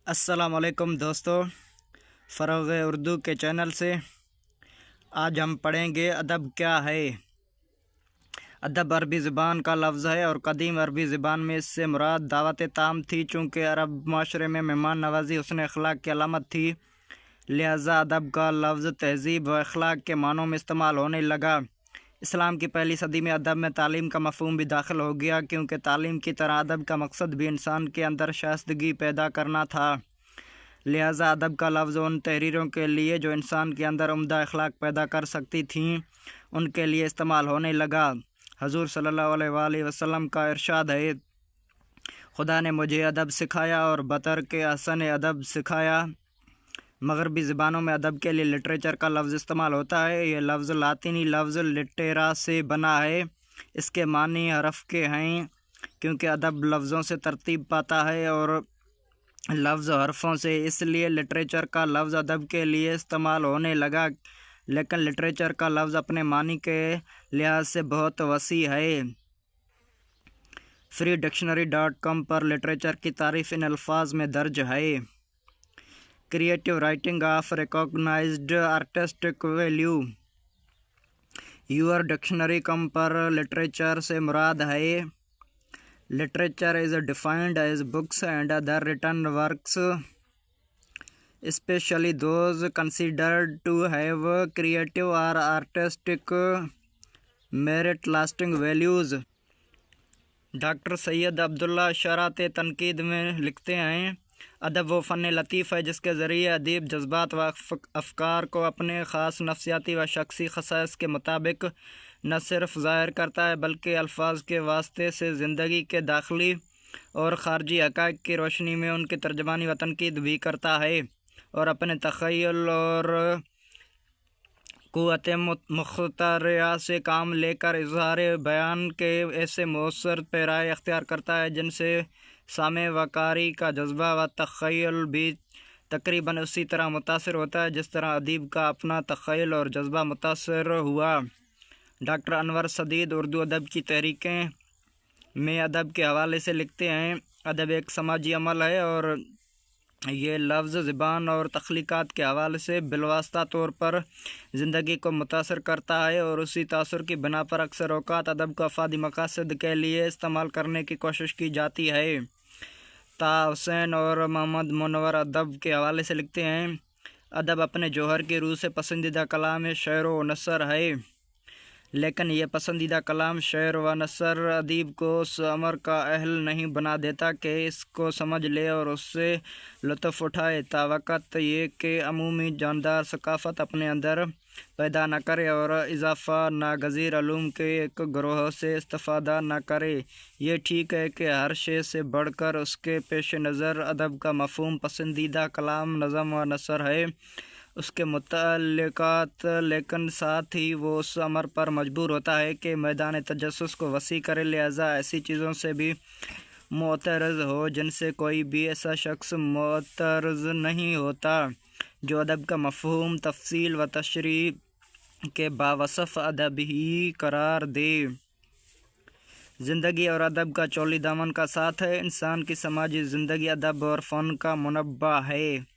अस्सलाम वालेकुम दोस्तों, फ़रोग़ उर्दू के चैनल से आज हम पढ़ेंगे अदब क्या है। अदब अरबी ज़बान का लफ्ज़ है और कदीम अरबी ज़बान में इससे मुराद दावत ताम थी। चूँकि अरब माशरे में मेहमान नवाज़ी हुस्न अखलाक की अलामत थी, लिहाजा अदब का लफ्ज़ तहज़ीब व अखलाक के मानों में इस्तेमाल होने लगा। इस्लाम की पहली सदी में अदब में तालीम का मफ़हूम भी दाखिल हो गया, क्योंकि तालीम की तरह अदब का मकसद भी इंसान के अंदर शाइस्तगी पैदा करना था। लिहाजा अदब का लफ्ज़ उन तहरीरों के लिए जो इंसान के अंदर उम्दा अखलाक पैदा कर सकती थीं, उनके लिए इस्तेमाल होने लगा। हज़ूर सल्लल्लाहु अलैहि वसल्लम का इरशाद है, खुदा ने मुझे अदब सिखाया और बतर के हसन अदब सिखाया। मगरबी ज़बानों में अदब के लिए लिटरेचर का लफ्ज़ इस्तेमाल होता है। यह लफ्ज़ लातिनी लफ्ज़ लिटेरा से बना है। इसके मानी हरफ के हैं, क्योंकि अदब लफ्ज़ों से तरतीब पाता है और लफ्ज़ हरफों से, इसलिए लिटरेचर का लफ्ज़ अदब के लिए इस्तेमाल होने लगा। लेकिन लिटरेचर का लफ्ज़ अपने मानी के लिहाज से बहुत वसी है। freedictionary.com पर लिटरेचर की तारीफ़ इन अल्फाज में दर्ज है, creative writing of recognised artistic value. Your dictionary कम पर लिटरेचर से मुराद है, literature is defined as books and other written works, especially those considered to have creative or artistic merit lasting values। Doctor Syed Abdullah शरात तनकीद में लिखते हैं, अदब वो फ़न लतीफ़ है जिसके ज़रिए अदीब जज्बात व अफ़कार को अपने ख़ास नफ्सियाती व शख्सी ख़साइस के मुताबिक न सिर्फ ज़ाहिर करता है, बल्कि अल्फाज के वास्ते से ज़िंदगी के दाखिली और ख़ारजी हक़ाइक़ की रोशनी में उनकी तर्जमानी व तनकीद भी करता है, और अपने तख़य्युल और क़ुव्वत मुख्तरिया से काम लेकर इज़हार बयान के ऐसे मौसर पैराए अख्तियार करता है जिनसे सामे व कारी का जज्बा व तख़य्युल भी तकरीबन उसी तरह मुतासिर होता है जिस तरह अदीब का अपना तख़य्युल और जज्बा मुतासिर हुआ। डॉक्टर अनवर सदीद उर्दू अदब की तहरीकें में अदब के हवाले से लिखते हैं, अदब एक समाजी अमल है और ये लफ्ज़ ज़बान और तख्लीक़ात के हवाले से बिलवास्ता तौर पर ज़िंदगी को मुतासर करता है, और उसी तासुर की बिना पर अक्सर औक़ात अदब को अफ़ादी मक़ासद के लिए इस्तेमाल करने की कोशिश की जाती है। ता हुसैन और मोहम्मद मुनव्वर अदब के हवाले से लिखते हैं, अदब अपने जौहर की रूह से पसंदीदा कलाम शेर व नसर है, लेकिन यह पसंदीदा कलाम शेर व नसर अदीब को उस अमर का अहल नहीं बना देता कि इसको समझ ले और उससे लुत्फ़ उठाए, तावक़्त ये कि अमूमी जानदार सकाफ़त अपने अंदर पैदा न करे और इज़ाफ़ा नागज़ीर उलूम के एक ग्रोह से इस्तिफ़ादा न करे। ये ठीक है कि हर शे से बढ़कर उसके पेश नज़र अदब का मफ़हूम पसंदीदा कलाम नज़म व नसर है, उसके मुतल्लिक़ात, लेकिन साथ ही वो उस अमर पर मजबूर होता है कि मैदान तजस्सुस को वसी करे। लिहाजा ऐसी चीज़ों से भी मुअतरज़ हो जिनसे कोई भी ऐसा शख्स मुअतरज़ नहीं होता जो अदब का मफ़हूम तफ़सील व तशरीह के बावसफ़ अदब ही करार दे। ज़िंदगी और अदब का चौली दामन का साथ है। इंसान की समाजी ज़िंदगी अदब और फ़न का मुनब्बा है।